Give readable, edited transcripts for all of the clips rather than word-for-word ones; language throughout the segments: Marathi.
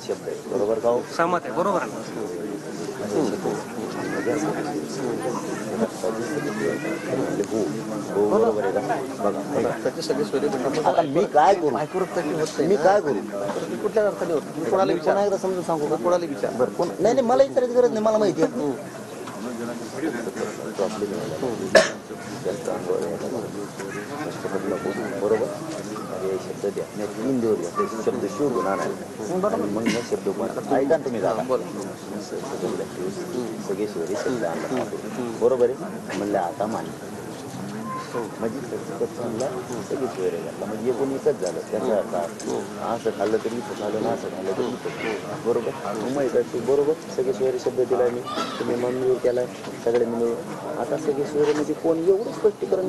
शब्द आहे, बरोबर का हो? सहमत आहे, बरोबर आहे. हो बरोबर आहे का? बघा त्याचे सगळे सोयरे आता मी काय करू? मी काय करू? कुठल्या अर्थाने होत? मी कोणाला विचार एकदा समजून सांगू का? कोणाला विचार बरं कोण नाही नाही मला विचारायची गरज नाही, मला माहिती आहे. बरोबर हे शब्द द्या, मी 3 दिवस घ्या शब्द शोधून आणायला आणि मग मी शब्द ऐका ना तुम्ही जाता सगळे सोयरे शब्द आणला बरोबर आहे म्हणलं आता मान्य म्हणजे सगळी सोयरे घातला म्हणजे एकूण एकच झालं त्याचा अर्थ असं खाल्लं तरी इथं झालं ना असं खाल्लं तरी इथं बरोबर माहीत आहे बरोबर सगळे सोयरे शब्द दिला मी तुम्ही मंजूर केला सगळे मिळून आता सगळे सोयरे म्हणजे कोण एवढं स्पष्टीकरण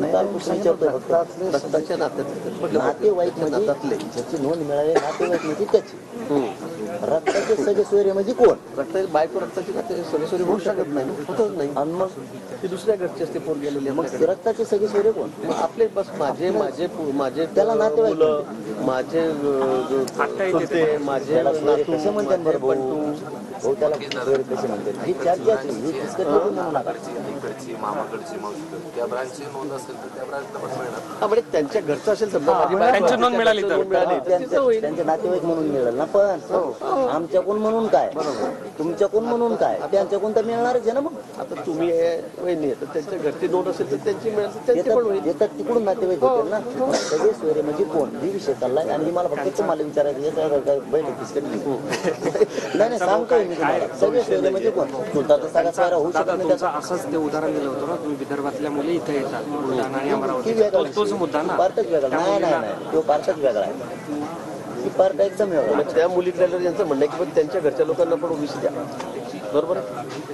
नातेवाईक म्हणजे ज्याची नोंद मिळाली नातेवाईक म्हणजे त्याची रक्ताचे सगळे सोयरे म्हणजे कोण रक्त बायको रक्ताची सगळे सोयरे होऊ शकत नाही होतच नाही आणि मग ते दुसऱ्या घरचे असते पोर गेलेले मग रक्ताचे सगळे सोयरे कोण आपले बस माझे माझे माझे त्याला नातेवाईक माझे चुलते माझे कसे म्हणतात बरं भाऊ त्याला सोयरे कसे म्हणतात ही चर्चाची ही डिस्कशन म्हणू नका मामाकडची त्या ब्रांचची नोंद असेल तर त्या ब्रांचला पण मिळणार म्हणजे त्यांच्या घरचं असेल समजा त्यांची नोंद मिळाली तर त्यांचे नातेवाईक म्हणून मिळेल ना पण आमच्याकडून म्हणून काय तुमच्याकडून म्हणून काय त्यांच्याकडून तर मिळणारच आहे ना मग आता तुम्ही वहिनी तर त्यांच्या घरची नोंद असेल तर त्यांची मिळेल त्यांची पण होईल येतात तिकडून नातेवाईक होतील ना सगळे सोयरे म्हणजे कोण ही विषय चाललाय आणि मला फक्त तुम्हाला विचारायचं बैठक डिस्कट नाही नाही सांगतोय मी तुम्हाला सगळे सोयरे म्हणजे कोण तुमचा सगळा सोयरा होऊ शकत नाही त्याचा असंच ते उदाहरण दिलं होतं ना तुम्ही विदर्भातल्या मुली इथे येतात बुलढाणा आणि अमरावती तोच मुद्दा ना पार्टच वेगळा नाही नाही नाही तो पार्टच वेगळा आहे ही पार्ट एकदम वेगळा त्या मुलीतल्या यांचं म्हणणं आहे की पण त्यांच्या घरच्या लोकांना पण ओबीसी द्या बरोबर आहे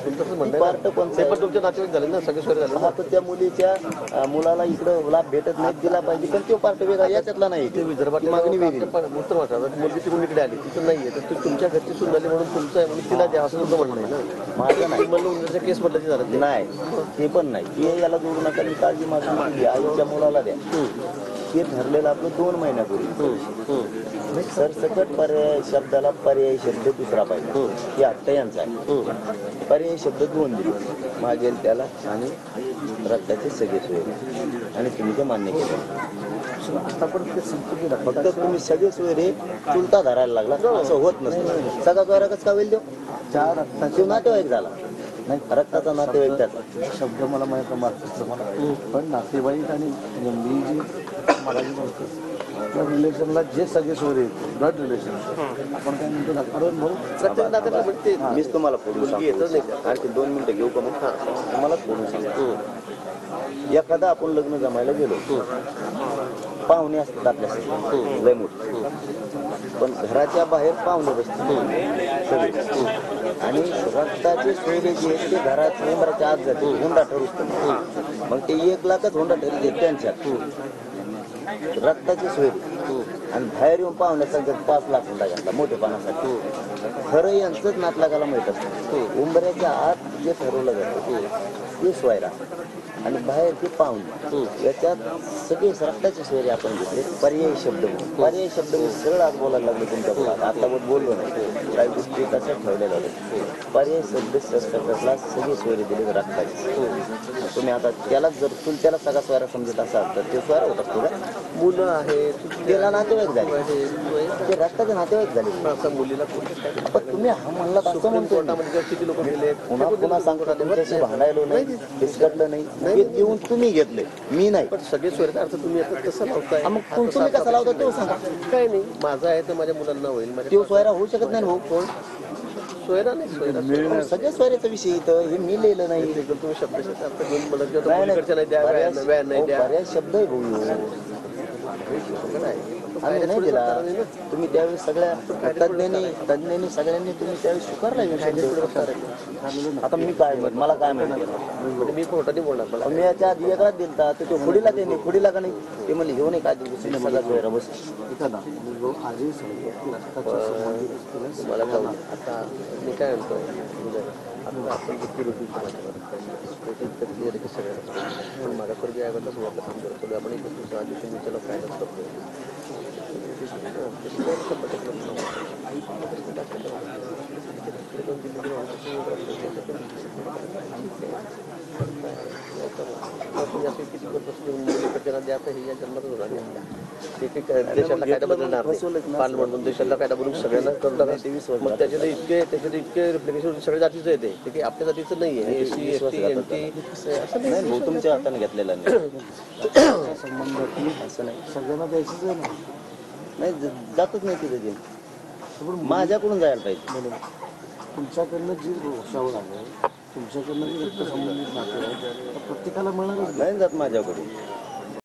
तुमचं म्हणणं पार्ट पण ते पण तुमच्या नातेवाईक झाले ना सगळे सोयरे झाले हा तर त्या मुलीच्या मुलाला इकडं लाभ भेटत नाही दिला पाहिजे पण तो पार्ट वेगळा याच्यातला नाही ते विदर्भात मागणी वेगळी उत्तर वाटतात मुलगी तिकडून इकडे आली तिथं नाहीये तर तू तुमच्या घरची सून झाली म्हणून तुमचं आहे म्हणून तिला द्या असं तुमचं म्हणणं आहे ना माझं नाही म्हणलं उन्हाच्या केस म्हटलं ते झालं नाही ते पण नाही ते याला जोडू नका मी काळजी मागून आईच्या मुलाला द्या ते ठरलेलं आपलं 2 महिन्यापूर्वी सरसकट पर्याय शब्दाला पर्यायी शब्द दुसरा पाहिजे हे आत्ता यांचा आहे पर्यायी शब्द 2 दिले मागेल त्याला आणि रक्ताचे सगळे सोयरे आणि तुम्ही ते मान्य केलं फक्त तुम्ही सगळे सोयरे चुलता धरायला लागला असं होत नसतं सगळा सोयरा कसं का होईल देऊ 4 रक्ताचे नातेवाईक झाला नाही रक्ताचा नातेवाईक त्याचा शब्द मला माहित मला पण नातेवाईक आणि मी जी मला जी म्हणतो त्या रिलेशनला जे सगळे सोयरे ब्लड रिलेशन आपण काय म्हणतो प्रत्येक नात्याला म्हणते मीच तुम्हाला फोडून सांगतो आणखी 2 मिनिटं घेऊ का मग तुम्हाला फोडून सांगतो एखादा आपण लग्न जमायला गेलो पाहुणे असतात आपल्यासाठी लय मोठे पण घराच्या बाहेर पाहुणे बसतात सगळे आणि रक्ताचे सोयरे जे आहेत ते घरात उंबराच्या आत जाते हुंडा ठरू मग ते 1 लाखच हुंडा ठरते त्यांच्यात रक्ताचे सोयरे आणि बाहेर येऊन पाहुण्या सांगतात 5 लाख हुंडा घातला मोठेपणासाठी खरं यांचंच नातलागाला माहित असतं उंबऱ्याच्या आत जे ठरवलं जातं ते सोयरा आणि बाहेर ते पाहुणे याच्यात सगळे रक्ताचे सोयरे आपण घेतले पर्यायी शब्द मी सरळ आज बोलायला लागलो तुमच्या बोलात आता बोललो नाही काही गोष्टी तशाच ठेवलेल्या होत्या पर्यायी शब्द सरसकटला सगळे सोयरे दिले रक्ताचे तुम्ही आता त्याला जर त्याला सगळा सोयरा समजत असाल तर ते सोयरा होत असतो का मुलं आहेत त्याला नातेवाईक झाले ते रक्ताचे नातेवाईक झाले असं मुलीला पण तुम्ही हा म्हणला असं म्हणतो किती लोक गेले पुन्हा पुन्हा सांगतो तुमच्याशी भांडायलो नाही डिस्कटलं नाही देऊन तुम्ही घेतले मी नाही पण सगळे सोयरे अर्थ तुम्ही आता कसं लावताय मग तुम्ही कसा लावता तो सांगा काय नाही माझा आहे तर माझ्या मुलांना होईल तो सोयरा होऊ शकत नाही भाऊ कोण सोयरा नाही सोयरा सगळ्या सोयऱ्याचा विषय इथं हे मी लिहिलं नाही तुम्ही शब्दाचा अर्थ घेऊन मला नाही द्या व्यान नाही द्या बऱ्याच शब्द आहे भाऊ आम्ही नाही दिला तुम्ही त्यावेळेस सगळ्या तज्ञांनी सगळ्यांनी तुम्ही त्यावेळेस स्वीकारला आता मी काय मला काय माहिती मी खोटाने बोलणार मला मी याच्या आधी वेगळाच दिलता तर तो खुडीला त्यांनी खुडीला का नाही ते म्हणले घेऊन एक आधी सगळा सोयरा बस मला कळलं आता मी काय म्हणतो आता आपण किती रुपये क्लिअर आहे सगळ्या पण माझ्या पूर्वी आयोगाचा सुरुवातला समजतो आपण एक दुसऱ्या आधी तुम्ही त्याला फायदा करतो देशाला कायदा बदलणार पार्लमेंट देशाला कायदा बनवून सगळ्यांना करून टाका. मग त्याच्यात इतके रिप्लिकेशन सगळ्या जातीचं येते ते काही आपल्या जातीचं नाही आहे. एसी एसटी एनटी असं नाही. नाही भाऊ तुमच्या हाताने घेतलेला नाही संबंधात असं नाही. सगळ्यांना द्यायचंच आहे ना. नाही जातच नाही तिथे ते माझ्याकडून जायला पाहिजे. बरोबर. तुमच्याकडनं जी रोषावर आहे, तुमच्याकडनं जी रक्तसंबंधित नाते आहे, प्रत्येकाला मिळणारच नाही जात माझ्याकडून.